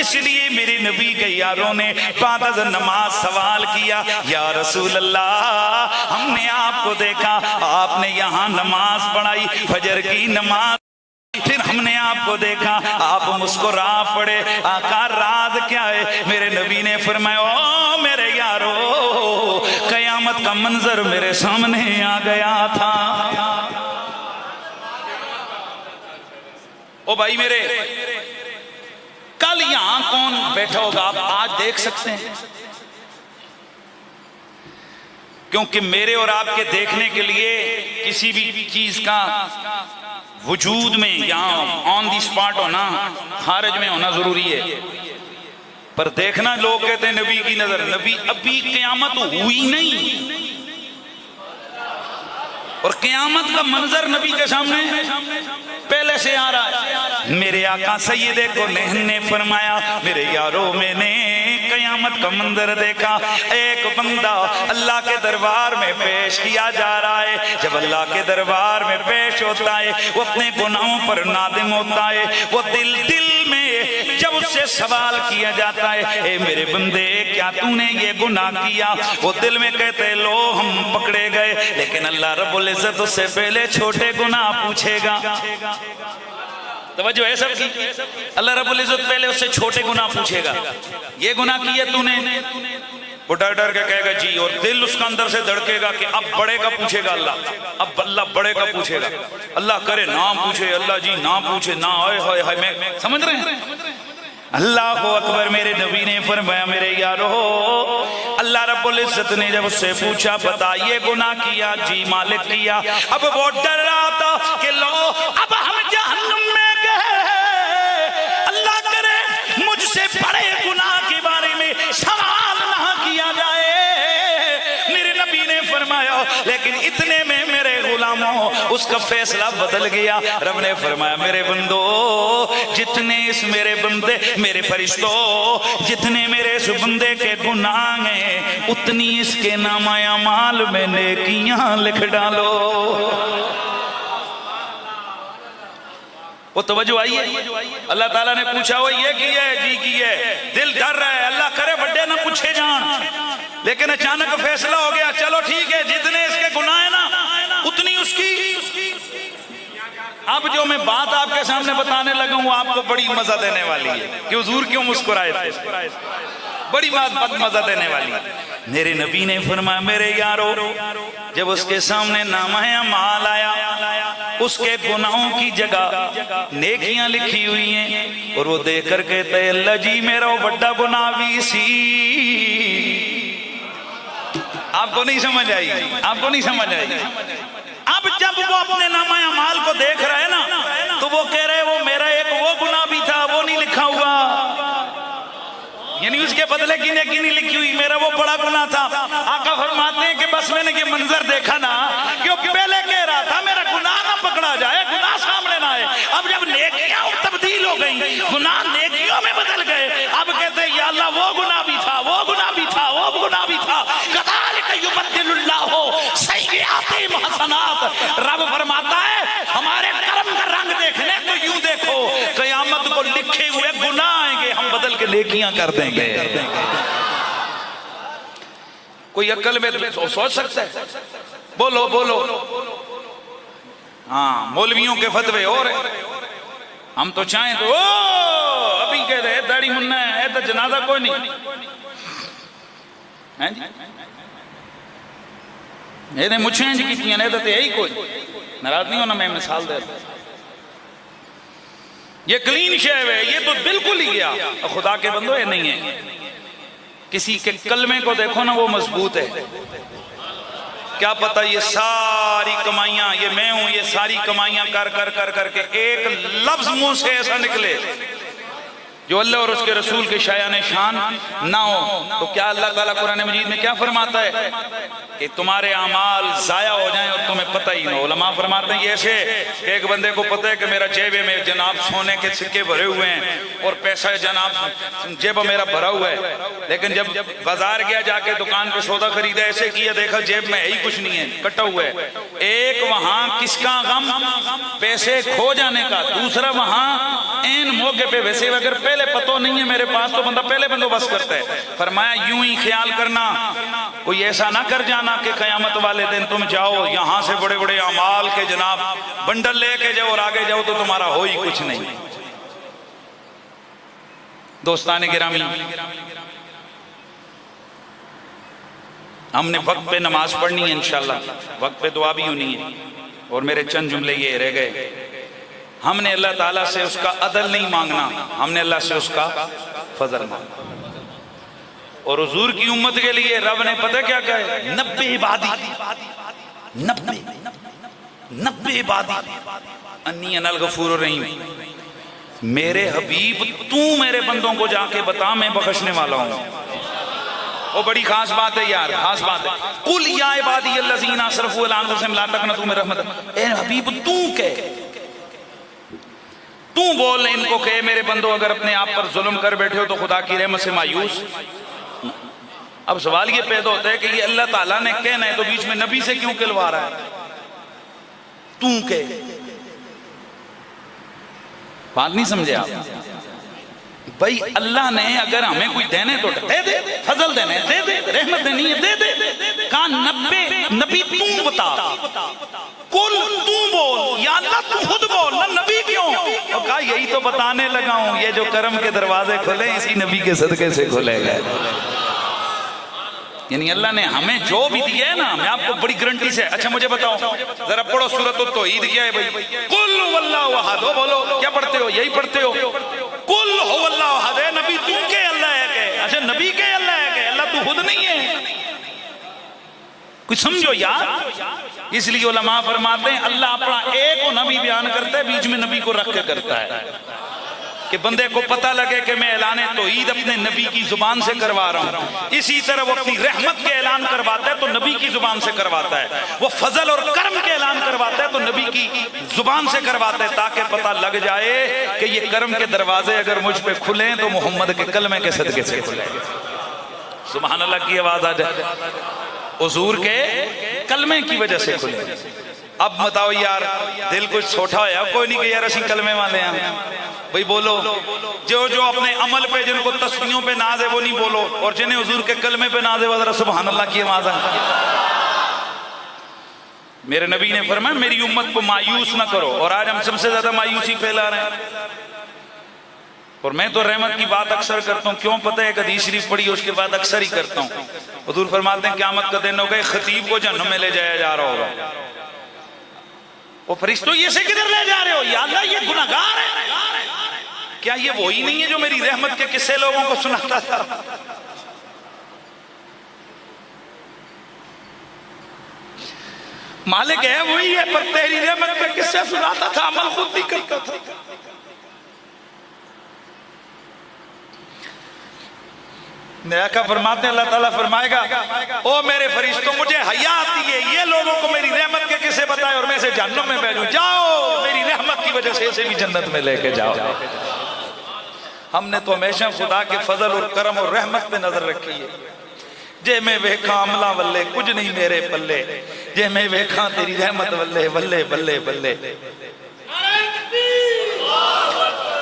इसलिए मेरे नबी के यारों ने बाद नमाज सवाल किया, या रसूल अल्लाह, हमने आपको देखा, आपने यहाँ नमाज पढ़ाई, फजर की नमाज, फिर हमने आपको देखा आप मुस्कुरा पड़े, आका राज क्या है? मेरे नबी ने फरमाया, ओ मेरे यारो, कयामत का मंजर मेरे सामने आ गया था। ओ भाई मेरे, कल यहां कौन बैठा होगा आप आज देख सकते हैं, क्योंकि मेरे और आपके देखने के लिए किसी भी चीज का वजूद में यहाँ ऑन दी स्पॉट होना, खारिज में होना जरूरी है। पर देखना, लोग कहते हैं नबी की नजर, नबी अभी क़यामत हुई नहीं और क़यामत का मंजर नबी के सामने पहले से आ रहा है। मेरे आका सैयदे कोनैन ने फरमाया, मेरे यारों, मैंने क़यामत का मंजर देखा, एक बंदा अल्लाह के दरबार में पेश किया जा रहा है। जब अल्लाह के दरबार में पेश होता है, वो अपने गुनाहों पर नादिम होता है, वो दिल में जब उससे सवाल किया जाता है, ए मेरे बंदे, क्या तूने ये गुनाह किया? वो दिल में कहते, लो हम पकड़े गए, लेकिन अल्लाह रब्बुल इज्जत उससे पहले छोटे गुनाह पूछेगा। तवज्जो है सबकी? अल्लाह रब्बुल इज्जत पहले उससे छोटे गुनाह पूछेगा, ये गुनाह किया तूने? वो डर डर के कहेगा जी, और दिल उसका अंदर से धड़केगा कि अब बड़े का पूछेगा अल्लाह, अब अल्लाह बड़े का पूछेगा। अल्लाह करे ना पूछे, अल्लाह जी ना पूछे, ना हाय हाय, मैं समझ रहे हैं? अल्लाह को अकबर। मेरे नबी ने फरमाया, मेरे यारो, अल्लाह रब्बुल इज्जत ने जब उससे पूछा, बताइए गुनाह किया? जी मालिक किया। अब वो डर रहा था कि लो अब हम जहन्नुम में गए, अल्लाह करे मुझसे बड़े गुनाह के बारे में सवाल ना किया जाए। मेरे नबी ने फरमाया, लेकिन इतने में मेरे गुलामों, उसका फैसला बदल गया। रब ने फरमाया, मेरे बंदो, जितने इस मेरे बंदे, मेरे फरिश्तों, जितने मेरे इस बंदे के गुनाह हैं, उतनी इसके नामाए अमाल में नेकियां लिख डालो। वो तवज्जो आई है? अल्लाह ताला ने पूछा, वो ये की है? जी की है। दिल डर रहा है, अल्लाह करे बड्डे ना पूछे जान, लेकिन अचानक फैसला हो गया, चलो ठीक है, जितने इसके गुनाह है ना, उतनी उसकी। अब जो मैं बात आपके सामने बताने लगा हूं, आपको बड़ी मजा देने वाली है कि हुजूर क्यों मुस्कुराए थे, बड़ी बात मजा देने वाली है। मेरे नबी ने फरमाया, मेरे यारो, जब उसके सामने नामाए अमाल आया, उसके गुनाहों की जगह नेकियां लिखी हुई हैं, और वो देख कर कहते, अल्लाह जी मेरा बड़ा गुनाह भी सी। आपको नहीं समझ आई? आपको नहीं समझ आई? अब जब वो अपने नामाए अमाल को देख रहे हैं ना, तो वो कह रहे, वो मेरा एक वो गुनाह भी था, वो नहीं लिखा हुआ, यानी उसके बदले की नेकी नहीं लिखी हुई, मेरा वो बड़ा गुनाह था। आका फरमाते हैं कि बस मैंने ये मंजर देखा ना, क्योंकि पहले कह रहा था मेरा गुनाह ना पकड़ा जाए, गुनाह सामने ना आए। अब जब नेकियां तब्दील हो गई, गुनाह नेकियों में बदल गए, अब कहते हैं, या अल्लाह वो गुनाह भी था, वो गुनाह भी था, वो गुनाह भी था। रब फरमाता है, हमारे कर्म का रंग देखने तो यूं देखो, कयामत को लिखे हुए गुनाह आएंगे, हम बदल के नेकियां कर देंगे। कोई अक्ल में सोच सकता है? बोलो बोलो। हाँ, मौलवियों के फतवे और हम तो चाहें तो अभी कह रहे दाढ़ी मुन्ना है तो जनाजा कोई नहीं है जी, ये मुछें जी की नहीं तो यही कोई नाराज नहीं होना। मैं मिसाल दे, ये क्लीन शेव है, ये तो बिल्कुल ही गया। खुदा के बंदो, ये नहीं है। किसी के कलमे को देखो ना, वो मजबूत है। क्या पता ये सारी कमाइयां, ये मैं हूं, ये सारी कमाइयां कर कर कर करके एक लफ्ज मुंह से ऐसा निकले जो अल्लाह और उसके रसूल के शायान शान ना हो, तो क्या अल्लाह ताला कुरान मजीद में क्या फरमाता है कि तुम्हारे अमाल जाया हो जाएं और तुम्हें पता ही ना हो। उलमा फरमाते हैं, ये ऐसे कि एक बंदे को पता है कि मेरा जेबे में जनाब सोने के सिक्के भरे हुए हैं और पैसा जनाब जेब मेरा भरा हुआ है, लेकिन जब बाजार गया, जाके दुकान पे सौदा खरीदा, ऐसे किया, देखा जेब में ही कुछ नहीं है, कटा हुआ है। एक वहां किसका गम, पैसे खो जाने का, दूसरा वहां एन मौके पे, वैसे अगर पहले पहले पतो नहीं है मेरे पास तो बंदा पहले बंदोबस्त करता है। फरमाया यूं ही ख्याल करना, कोई ऐसा ना कर जाना कि कयामत वाले दिन तुम जाओ यहां से बड़े बड़े अमाल के जनाब बंडल लेके जाओ और आगे जाओ तो तुम्हारा हो ही कुछ नहीं। दोस्ताने गिरामी, हमने वक्त पे नमाज पढ़नी है इंशाल्लाह, वक्त पे दुआ भी होनी है। और मेरे चंद जुमले ये रह गए, हमने अल्लाह ताला से उसका अदल नहीं मांगना, हमने अल्लाह से उसका फजल मांगना। और हुजूर की उम्मत के लिए रब ने पता क्या कहा, 90 इबादी 90 इबादी अन्नी अनल गफूर रहीम। मेरे हबीब तू मेरे बंदों को जाके बता मैं बख्शने वाला हूं। वो बड़ी खास बात है यार, खास बात है। कुल या इबादी अल्लज़ीना असरफू अला अनफुसिहिम ला तक़नतू मिन रहमत। ए हबीब तू कह, तू बोल इनको कहे मेरे बंदो अगर अपने आप पर जुल्म कर बैठे हो तो खुदा की रहमत से मायूस। अब सवाल ये पैदा होता है कि ये अल्लाह ताला ने कहना है तो बीच में नबी से क्यों कहलवा रहा है? तू कह, बात नहीं समझे आप? भाई अल्लाह ने अगर हमें कोई देने तो दे दे, फजल देने दे दे, रहमत देनी है दे दे। कहा 90 नबी तू बता, कुल तू बोल, या अल्लाह तू खुद बोल ना, नबी क्यों? और कहा यही तो बताने लगा हूं, ये जो करम के दरवाजे खुले इसी नबी के सदके से खुले गए। यानी अल्लाह ने हमें जो भी दिया है ना, मैं आपको बड़ी गारंटी से। अच्छा मुझे बताओ जरा पढ़ो सूरत तौहीद क्या है भाई? कुल हुवल्लाहु अहद, बोलो क्या पढ़ते हो? यही पढ़ते हो, कुल हुवल्लाहु अहद। नबी तू के अल्लाह है के? अच्छा नबी के अल्लाह है के? अल्लाह तू खुद नहीं है? कुछ समझो यार। इसलिए उलमा फरमाते हैं अल्लाह अपना एक को नबी बयान करता है, बीच में नबी को रख के करता है कि बंदे को पता लगे कि मैं ऐलान तौहीद अपने नबी की जुबान से करवा रहा हूं। इसी तरह वो अपनी रहमत के ऐलान करवाता है तो नबी की जुबान से करवाता है। वो फजल और करम के ऐलान करवाता है तो नबी की जुबान से करवाता है, ताकि पता लग जाए कि ये करम के दरवाजे अगर मुझ पे खुले तो मोहम्मद के कलमे के सदके से खुले। सुभान अल्लाह की आवाज आ जाए, हुजूर के कलमे की वजह से खुले। अब बताओ यार, दिल कुछ छोटा होया कोई नहीं कि यार असि कलमे वाले हैं भाई। बोलो जो जो अपने अमल पे जिनको तस्बीहों पे नाज है वो नहीं बोलो, और जिन्हें हुजूर के कलमे पे नाज है वो जरा सुभान अल्लाह की आवाज है। मेरे नबी ने फरमाया मेरी उम्मत को मायूस ना करो, और आज हम सबसे ज्यादा मायूसी फैला रहे हैं। और मैं तो रहमत की बात अक्सर करता हूँ, क्यों पता है? एक हदीस शरीफ पढ़ी उसके बाद अक्सर ही करता हूँ। हुजूर फरमाते हैं क़यामत का दिन होगा, खतीब को जहन्नम में ले जाया जा रहा होगा। वो फरिश्तों ये से किधर ले जा रहे हो? या अल्लाह ये गुनाहगार है। क्या ये वही नहीं है जो मेरी रहमत के किस्से लोगों को सुनाता था? मालिक है वही है, पर तेरी रहमत पे किस्से सुनाता था, अमल खुद नहीं करता था। नया फरमाते हैं अल्लाह ताला फरमाएगा ओ मेरे फरिश्तों मुझे हया आती है ये लोगों को मेरी रहमत के किस्से बताए और मैं इसे जन्नत में भेजूं, जाओ मेरी रहमत की वजह से इसे भी जन्नत में लेके जाओ। हमने तो हमेशा खुदा के फजल और करम और रहमत पे नजर रखी है। जे मैं वेखा अमला वल्ले कुछ नहीं मेरे पल्ले, जे मैं वेखा तेरी रहमत वल्ले बल्ले बल्ले बल्ले।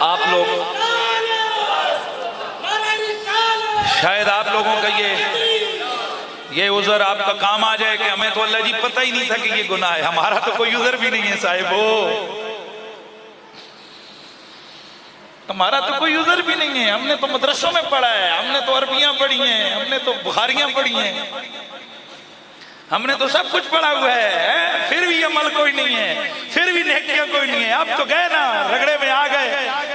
आप लोग शायद आप लोगों का ये उज़र आपका काम आ जाए कि हमें तो अल्लाह जी पता ही नहीं था कि ये गुनाह है। हमारा तो कोई उज़र भी नहीं है साहिबो, हमारा तो कोई उज़र भी नहीं है। हमने तो मदरसों में पढ़ा है, हमने तो अरबियां पढ़ी हैं, हमने तो बुखारियां पढ़ी हैं, हमने तो सब कुछ पढ़ा हुआ है, फिर भी अमल कोई नहीं है, फिर भी नेकियां कोई नहीं है। अब तो गए ना रगड़े में आ गए,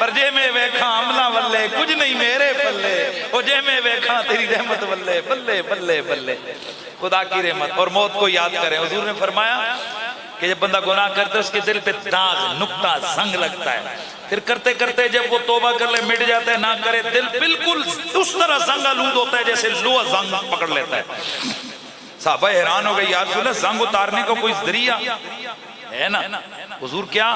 पर जे में वेखा अमला वल्ले कुछ नहीं मेरे पल्ले, ओ जे में वेखा तेरी रहमत वल्ले बल्ले बल्ले बल्ले। खुदा की रहमत और मौत को याद करें। हुजूर ने फरमाया कि जब बंदा गुनाह करता है उसके दिल पे दाग नुक्ता जंग लगता है, फिर करते करते जब वो तौबा कर ले मिट जाता है, ना करे दिल बिल्कुल उस तरह जंग आलूद होता है जैसे लोहा जंग पकड़ लेता है। साहबा हैरान हो गए, यार सुना जंग उतारने का कोई जरिया है ना? हुजूर क्या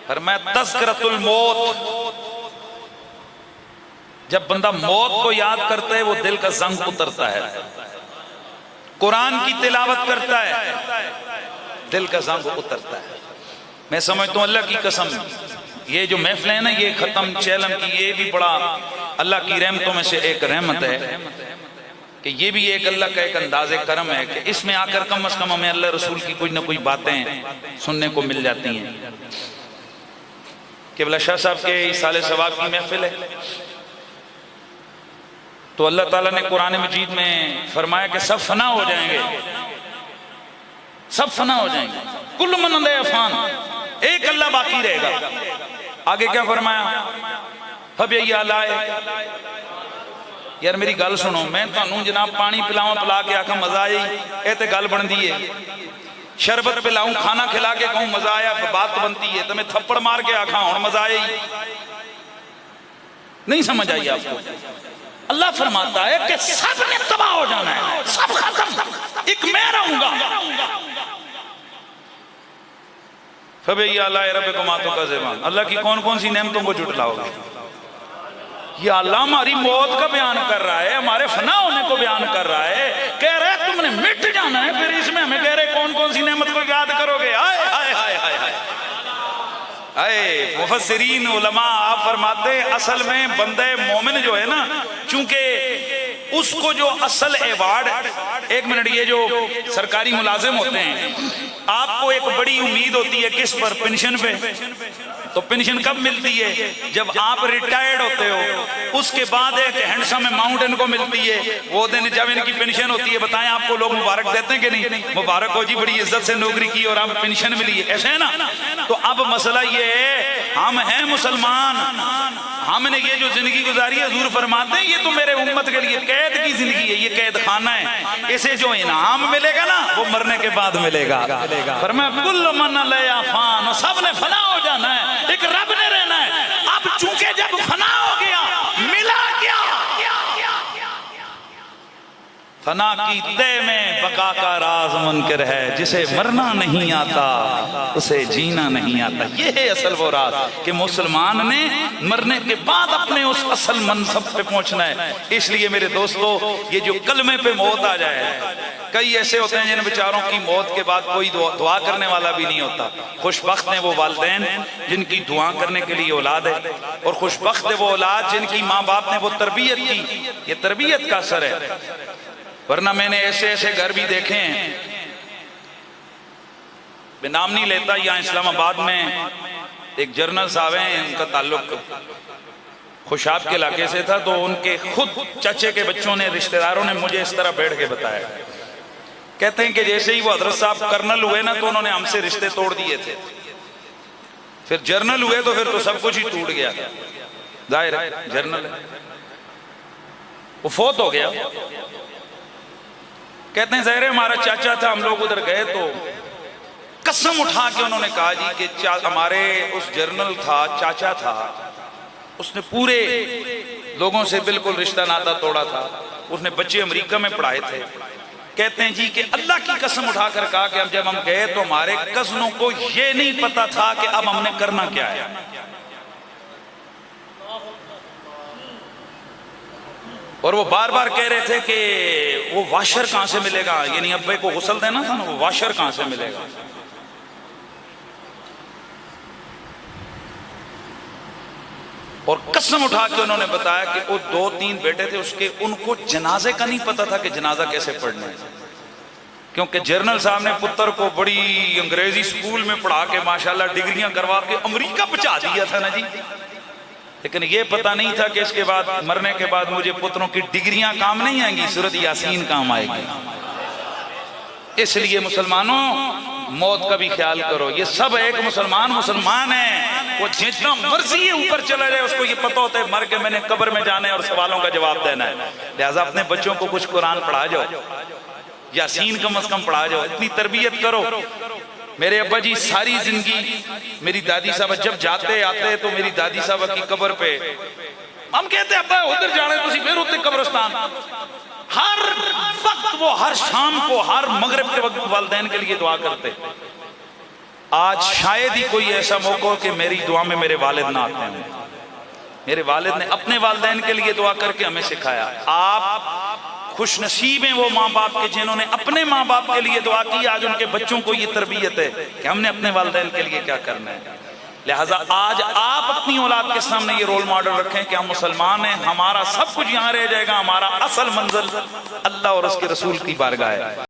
फरमाया तज़किरतुल मौत, जब बंदा मौत को याद करता है वो दिल का जंग उतरता है। कुरान की तिलावत करता है दिल का जंग उतरता है। मैं समझता हूं अल्लाह की कसम ये जो महफिल है ना, ये खत्म चैलम की, ये भी बड़ा अल्लाह की रहमतों में से एक रहमत है कि ये भी एक अल्लाह का एक अंदाज़े करम है कि इसमें आकर कम से कम हमें अल्लाह रसूल की कुछ ना कुछ बातें सुनने को मिल जाती हैं। केवल शाह साहब के इसाले सवाब की महफिल है, तो अल्लाह ताला ने कुरान मजीद में फरमाया कि सब फना हो जाएंगे, सब फना हो जाएंगे, कुल मन अफान, एक अल्लाह बाकी रहेगा। आगे क्या फरमाया, यार मेरी गल सुनो, मैं तुहानू जनाब पानी पिलावा पिला के आखा मजा आई, ये तो गल बनती है। शरबत पिलाऊं खाना खिला के कहूं मजा आया, बात बनती है। तो मैं थप्पड़ मार के आखा हूं मजा आई, नहीं समझ आई आपको। अल्लाह फरमाता है कि सब ने तबाह हो जाना है, सब खत्म, एक मैं रहूंगा। अल्लाह की कौन कौन सी नेमतों को जुटलाओगे? ये अल्लाह हमारी मौत का बयान कर रहा है, हमारे फना होने को बयान कर रहा है, कह रहा है तुमने मिट जाना है, फिर इसमें हमें कह रहे कौन कौन सी नेमत को याद करोगे? हाय हाय हाय हाय हाय। मुफस्सिरीन उलमा आप फरमाते असल में बंदे मोमिन जो है ना, चूंकि उसको जो असल एवार्ड, एक मिनट, ये जो सरकारी मुलाजिम होते हैं आपको एक बड़ी उम्मीद होती है किस पर? पेंशन पे। तो पेंशन कब मिलती है? जब आप रिटायर्ड होते हो, उसके बाद एक हैंडसम अमाउंट इनको मिलती है, वो दिन जब इनकी पेंशन होती है। बताएं आपको लोग मुबारक देते हैं कि नहीं? मुबारक हो जी, बड़ी इज्जत से नौकरी की और आप पेंशन मिली है, ऐसे है ना? तो अब मसला ये है, हम हैं मुसलमान, हमने ये जो जिंदगी गुजारी है, हुजूर फरमाते हैं ये तो मेरे उम्मत के लिए कैद की जिंदगी है, ये कैद खाना है। इसे जो इनाम मिलेगा ना वो मरने के बाद मिलेगा। फरमाया कुल मन लया फान, सब ने फना हो जाना है, एक रब ने रहना है। अब चूंकि जब फना हो गया, मिला क्या? फना की तय में बका का राज मुनकर है, जिसे मरना नहीं आता उसे जीना नहीं आता। ये है असल वो राज कि मुसलमान ने मरने के बाद अपने उस असल मनसब पे पहुंचना है। इसलिए मेरे दोस्तों, ये जो कलमे पे मौत आ जाए, कई ऐसे होते हैं जिन बेचारों की मौत के बाद कोई दुआ करने वाला भी नहीं होता। खुशबख्त हैं वो वालिदैन जिनकी दुआ करने के लिए औलाद है, और खुशबख्त है वो औलाद जिनकी माँ बाप ने वो तरबियत की। ये तरबियत का असर है, वरना मैंने ऐसे ऐसे घर भी देखे हैं, मैं नाम नहीं लेता। यहाँ इस्लामाबाद में एक जर्नल साहब हैं, उनका ताल्लुक खुशाब के इलाके से था, तो उनके खुद चाचे के बच्चों ने, रिश्तेदारों ने मुझे इस तरह बैठ के बताया। कहते हैं कि जैसे ही वो हजरत साहब कर्नल हुए ना, तो उन्होंने हमसे रिश्ते तोड़ दिए थे। फिर जर्नल हुए तो फिर तो सब कुछ ही टूट गया। जाहिर है जर्नल है, वो फौत हो गया। कहते हैं ज़ाहिर है हमारा चाचा था, हम लोग उधर गए तो कसम उठा के उन्होंने कहा जी कि हमारे उस जर्नल था, चाचा था, उसने पूरे लोगों से बिल्कुल रिश्ता नाता तोड़ा था। उसने बच्चे अमेरिका में पढ़ाए थे। कहते हैं जी कि अल्लाह की कसम उठाकर कहा कि अब जब हम गए तो हमारे कज़नों को ये नहीं पता था कि अब हमने करना क्या है। और वो बार बार कह रहे थे कि वो वाशर कहां से मिलेगा, यानी अब्बे को गुस्ल देना था ना, वो वाशर कहां से मिलेगा। और कसम उठा के उन्होंने बताया कि वो 2-3 बेटे थे उसके, उनको जनाजे का नहीं पता था कि जनाजा कैसे पढ़ना है, क्योंकि जर्नल साहब ने पुत्र को बड़ी अंग्रेजी स्कूल में पढ़ा के माशाल्लाह डिग्रियां करवा के अमेरिका पहुंचा दिया था ना जी। लेकिन ये पता नहीं था कि इसके बाद, मरने के बाद मुझे पुत्रों की डिग्रियां काम नहीं आएंगी, सूरत यासीन काम आएगी। इसलिए मुसलमानों, मौत का भी ख्याल करो। ये सब एक मुसलमान है, वो जितना मर्जी है ऊपर चला जाए, उसको ये पता होता है मर के मैंने कब्र में जाना है और सवालों का जवाब देना है। लिहाजा अपने बच्चों को कुछ कुरान पढ़ा जाओ, यासीन कम से कम पढ़ा जाओ, इतनी तरबियत करो। मेरे अब्बा जी सारी जिंदगी, मेरी दादी साहब जब जाते आते तो मेरी दादी साहब की कब्र पे हम कहते अब्बा उधर जाने, तुसी फिर उधर कब्रिस्तान। हर वक्त वो हर शाम को, हर मगरिब के वक्त वालिदैन के लिए दुआ करते। आज शायद ही कोई ऐसा मौका हो कि मेरी दुआ में मेरे वालिद ना आते हैं। मेरे वालिद ने अपने वालिदैन के लिए दुआ करके हमें सिखाया। आप खुश नसीब हैं वो माँ बाप के जिन्होंने अपने माँ बाप के लिए दुआ की। आज उनके बच्चों को ये तरबियत है कि हमने अपने वालिदैन के लिए क्या करना है। लिहाजा आज आप अपनी औलाद के सामने ये रोल मॉडल रखें कि हम मुसलमान हैं, हमारा सब कुछ यहाँ रह जाएगा, हमारा असल मंजिल अल्लाह और उसके रसूल की बारगाह है।